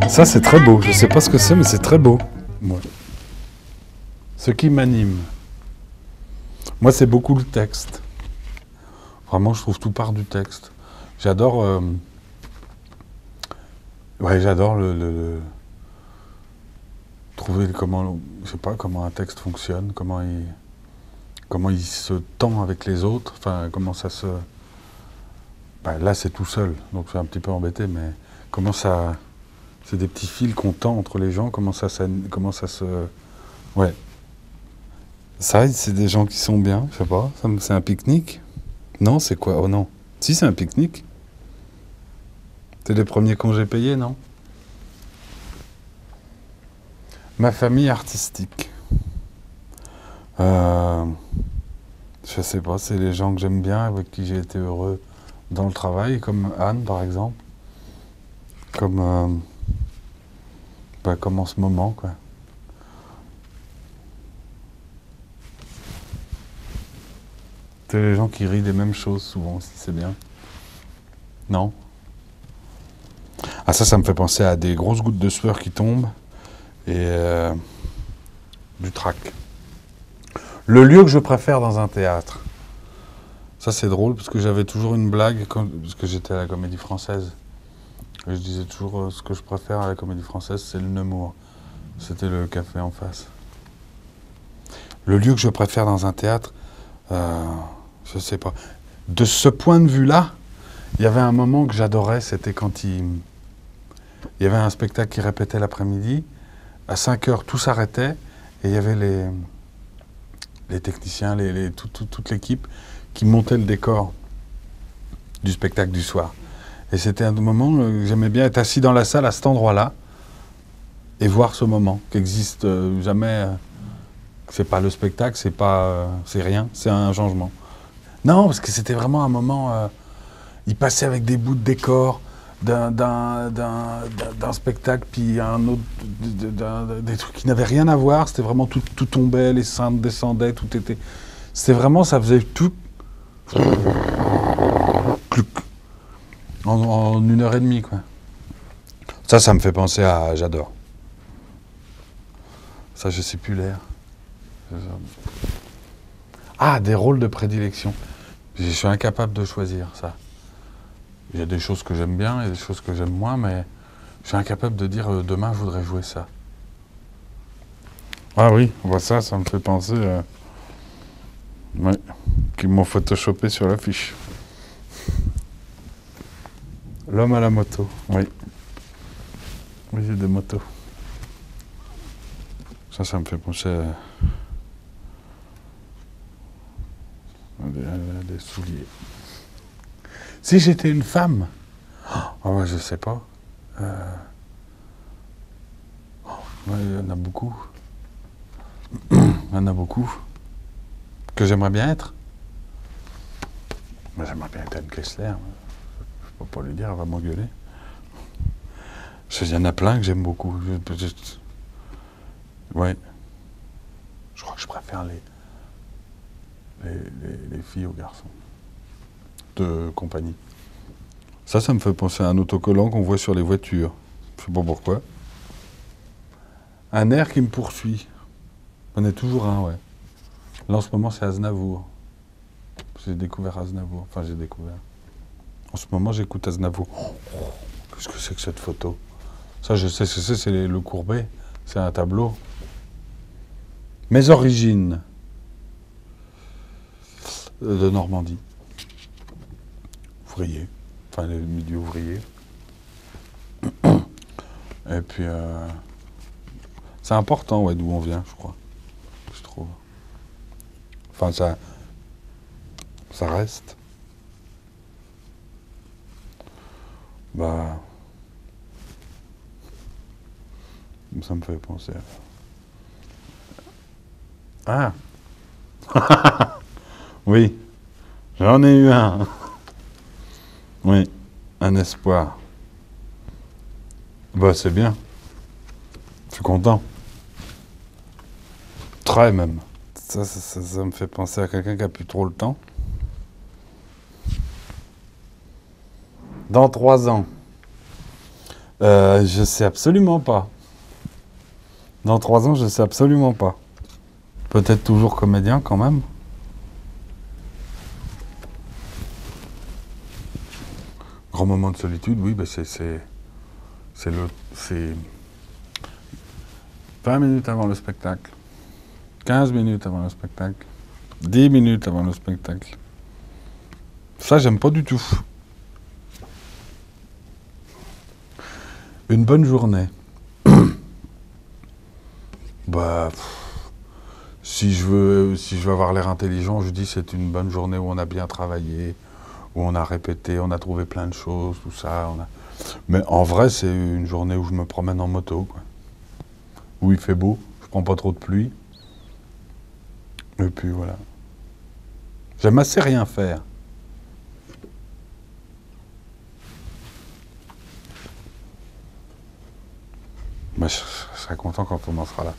Ça, c'est très beau. Je sais pas ce que c'est, mais c'est très beau. Ouais. Ce qui m'anime. Moi, c'est beaucoup le texte. Vraiment, je trouve tout part du texte. J'adore... Ouais, j'adore trouver comment... Je sais pas, comment un texte fonctionne, comment il se tend avec les autres. Enfin, comment ça se... Ben, là, c'est tout seul, donc je suis un petit peu embêté, mais comment ça... C'est des petits fils qu'on tend entre les gens, comment ça se... Ouais. Ça, c'est des gens qui sont bien, je sais pas. C'est un pique-nique? Non, c'est quoi? Oh non. Si, c'est un pique-nique. C'est les premiers congés payés, non? Ma famille artistique. Je sais pas, c'est les gens que j'aime bien, avec qui j'ai été heureux dans le travail, comme Anne, par exemple. Comme en ce moment, quoi. C'est les gens qui rient des mêmes choses, souvent aussi, c'est bien. Non? Ah, ça me fait penser à des grosses gouttes de sueur qui tombent, et du trac. Le lieu que je préfère dans un théâtre. Ça, c'est drôle, parce que j'avais toujours une blague, parce que j'étais à la Comédie Française. Et je disais toujours, ce que je préfère à la Comédie Française, c'est le Nemours. C'était le café en face. Le lieu que je préfère dans un théâtre, je sais pas. De ce point de vue-là, il y avait un moment que j'adorais, c'était quand il y avait un spectacle qui répétait l'après-midi. À 5 heures, tout s'arrêtait, et il y avait les techniciens, toute l'équipe qui montait le décor du spectacle du soir. Et c'était un moment que j'aimais bien être assis dans la salle à cet endroit-là et voir ce moment qui n'existe jamais. C'est pas le spectacle, c'est rien, c'est un changement. Non, parce que c'était vraiment un moment. Il passait avec des bouts de décor d'un spectacle, puis un autre, des trucs qui n'avaient rien à voir. C'était vraiment tout tombait, les scènes descendaient, tout était. C'était vraiment, ça faisait tout. En 1 heure et demie, quoi. Ça me fait penser à... J'adore. Ça, je sais plus l'air. Ah, des rôles de prédilection. Je suis incapable de choisir ça. Il y a des choses que j'aime bien, il y a des choses que j'aime moins, mais je suis incapable de dire demain, je voudrais jouer ça. Ah oui, ça me fait penser... Ouais, qu'ils m'ont photoshopé sur l'affiche. L'homme à la moto, oui. Oui, j'ai des motos. Ça me fait penser à des souliers. Si j'étais une femme, oh, ouais, je sais pas. Ouais, il y en a beaucoup. Il y en a beaucoup. Que j'aimerais bien être. Mais j'aimerais bien être Anne Kessler. Je peux pas lui dire, elle va m'engueuler. Il y en a plein que j'aime beaucoup. Ouais. Je crois que je préfère les filles aux garçons. De compagnie. Ça me fait penser à un autocollant qu'on voit sur les voitures. Je sais pas pourquoi. Un air qui me poursuit. On est toujours un, ouais. Là, en ce moment, c'est Aznavour. J'ai découvert Aznavour. Enfin, j'ai découvert. En ce moment, j'écoute Aznavour. Qu'est-ce que c'est que cette photo? Ça, je sais ce que c'est le Courbet. C'est un tableau. Mes origines. De Normandie. Ouvrier. Enfin, le milieu ouvrier. Et puis, c'est important, ouais, d'où on vient, je crois. Je trouve. Enfin, ça reste. Bah, ça me fait penser à... Ah. Oui, j'en ai eu un. Oui, un espoir. Bah, c'est bien. Je suis content. Très même. Ça me fait penser à quelqu'un qui a plus trop le temps. Dans 3 ans. Je sais absolument pas. Dans 3 ans, je sais absolument pas. Peut-être toujours comédien quand même. Grand moment de solitude, oui, ben c'est 20 minutes avant le spectacle, 15 minutes avant le spectacle, 10 minutes avant le spectacle. Ça, j'aime pas du tout. Une bonne journée. Bah, si je veux avoir l'air intelligent, je dis c'est une bonne journée où on a bien travaillé, où on a répété, on a trouvé plein de choses, tout ça. Mais en vrai, c'est une journée où je me promène en moto, quoi. Où il fait beau, je prends pas trop de pluie. Et puis voilà. J'aime assez rien faire. Mais je serais content quand on en sera là.